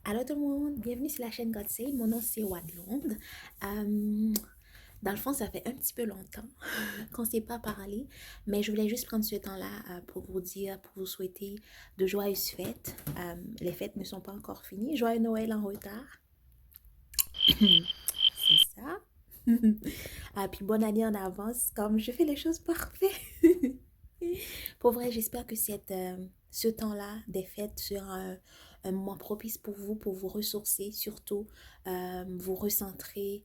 Allô tout le monde, bienvenue sur la chaîne God Save. Mon nom c'est Wadlond. Euh, Dans le fond, ça fait un petit peu longtemps qu'on ne s'est pas parlé, mais je voulais juste prendre ce temps-là pour vous dire, pour vous souhaiter de joyeuses fêtes. Les fêtes ne sont pas encore finies. Joyeux Noël en retard. C'est ça. Puis bonne année en avance, comme je fais les choses parfaites. Pour vrai, j'espère que ce temps-là des fêtes sera un moment propice pour vous ressourcer, surtout vous recentrer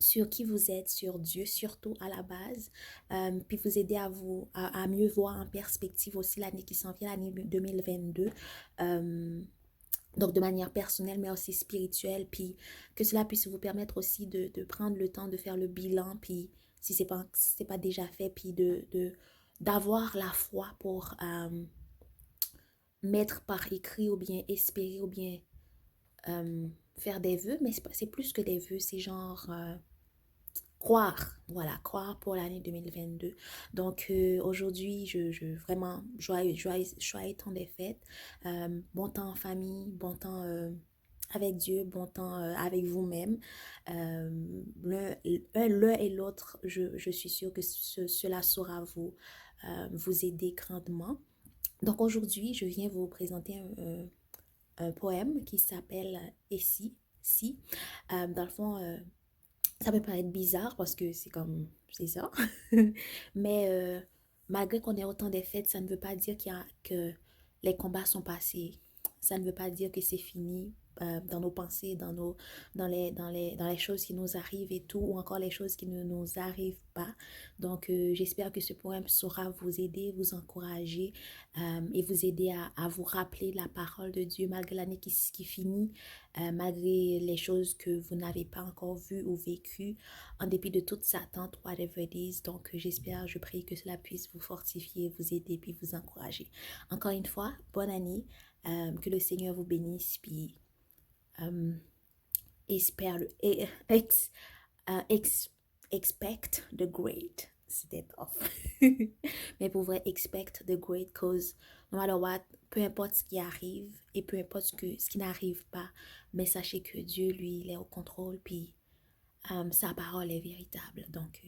sur qui vous êtes, sur Dieu, surtout à la base, puis vous aider à mieux voir en perspective aussi l'année qui s'en vient, l'année 2022. Euh, donc de manière personnelle, mais aussi spirituelle, puis que cela puisse vous permettre aussi de prendre le temps de faire le bilan, puis si c'est pas déjà fait, puis d'avoir la foi pour mettre par écrit ou bien espérer ou bien euh, faire des vœux, mais c'est plus que des vœux, c'est genre croire, voilà, croire pour l'année 2022. Donc aujourd'hui, vraiment, joyeux temps des fêtes, bon temps en famille, bon temps avec Dieu, bon temps avec vous-même. Euh, l'un et l'autre, je suis sûre que cela saura vous aider grandement. Donc aujourd'hui, je viens vous présenter un poème qui s'appelle Et si. Dans le fond, ça peut paraître bizarre parce que c'est ça. Mais malgré qu'on ait autant de fêtes, ça ne veut pas dire que les combats sont passés. Ça ne veut pas dire que c'est fini dans nos pensées, dans les choses qui nous arrivent et tout, ou encore les choses qui ne nous arrivent pas. Donc, j'espère que ce poème saura vous aider, vous encourager et vous aider à vous rappeler la parole de Dieu malgré l'année qui finit, malgré les choses que vous n'avez pas encore vues ou vécues, en dépit de toute sa attente, whatever it is. Donc, j'espère, je prie que cela puisse vous fortifier, vous aider, puis vous encourager. Encore une fois, bonne année, que le Seigneur vous bénisse, puis euh, espère le, ex, ex, expect the great. C'était off. Mais pour vrai, expect the great cause no matter what, peu importe ce qui arrive et peu importe ce qui n'arrive pas, mais sachez que Dieu, lui, il est au contrôle, puis sa parole est véritable. Donc,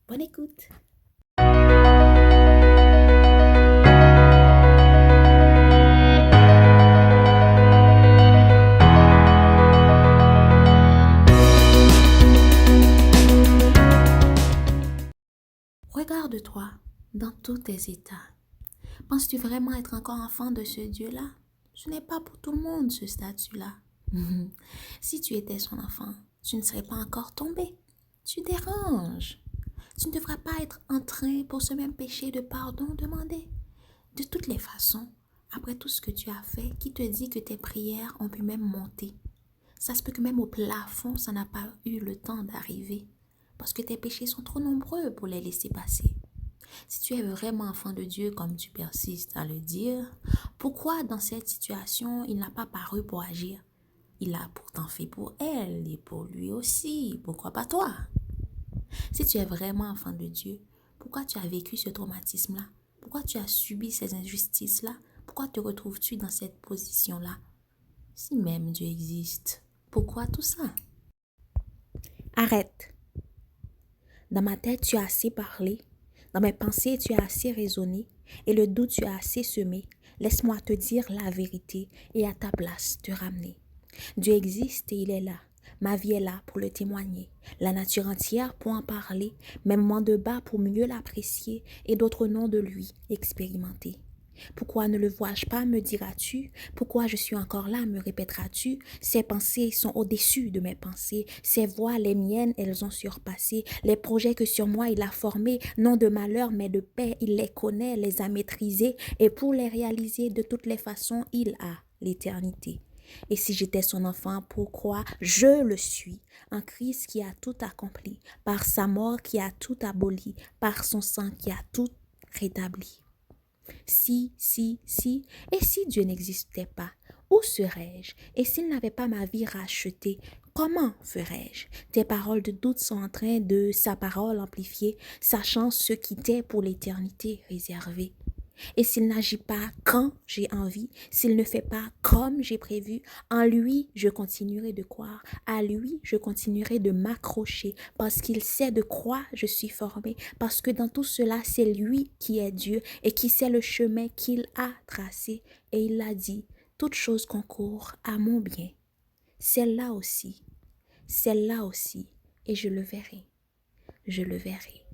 bonne écoute. Regarde-toi dans tous tes états. Penses-tu vraiment être encore enfant de ce Dieu-là? Ce n'est pas pour tout le monde ce statut-là. Si tu étais son enfant, tu ne serais pas encore tombé. Tu déranges. Tu ne devrais pas être en train pour ce même péché de pardon demander. De toutes les façons, après tout ce que tu as fait, qui te dit que tes prières ont pu même monter? Ça se peut que même au plafond, ça n'a pas eu le temps d'arriver. Parce que tes péchés sont trop nombreux pour les laisser passer. Si tu es vraiment enfant de Dieu comme tu persistes à le dire, pourquoi dans cette situation il n'a pas paru pour agir? Il a pourtant fait pour elle et pour lui aussi. Pourquoi pas toi? Si tu es vraiment enfant de Dieu, pourquoi tu as vécu ce traumatisme-là? Pourquoi tu as subi ces injustices-là? Pourquoi te retrouves-tu dans cette position-là? Si même Dieu existe, pourquoi tout ça? Arrête. Dans ma tête, tu as assez parlé. Dans mes pensées, tu as assez raisonné. Et le doute, tu as assez semé. Laisse-moi te dire la vérité et à ta place te ramener. Dieu existe et il est là. Ma vie est là pour le témoigner. La nature entière pour en parler. Même moi de bas pour mieux l'apprécier et d'autres noms de lui expérimenter. Pourquoi ne le vois-je pas, me diras-tu? Pourquoi je suis encore là, me répéteras-tu? Ses pensées sont au-dessus de mes pensées. Ses voix, les miennes, elles ont surpassé. Les projets que sur moi il a formés, non de malheur, mais de paix, il les connaît, les a maîtrisés. Et pour les réaliser de toutes les façons, il a l'éternité. Et si j'étais son enfant, pourquoi je le suis, en Christ qui a tout accompli, par sa mort qui a tout aboli, par son sang qui a tout rétabli. Si, et si Dieu n'existait pas, où serais-je? Et s'il n'avait pas ma vie rachetée, comment ferais-je? Tes paroles de doute sont en train de sa parole amplifier, sachant ce qui t'est pour l'éternité réservé. Et s'il n'agit pas quand j'ai envie, s'il ne fait pas comme j'ai prévu, en lui, je continuerai de croire. À lui, je continuerai de m'accrocher parce qu'il sait de quoi je suis formée. Parce que dans tout cela, c'est lui qui est Dieu et qui sait le chemin qu'il a tracé. Et il a dit, toute chose concourt à mon bien. Celle-là aussi, et je le verrai, je le verrai.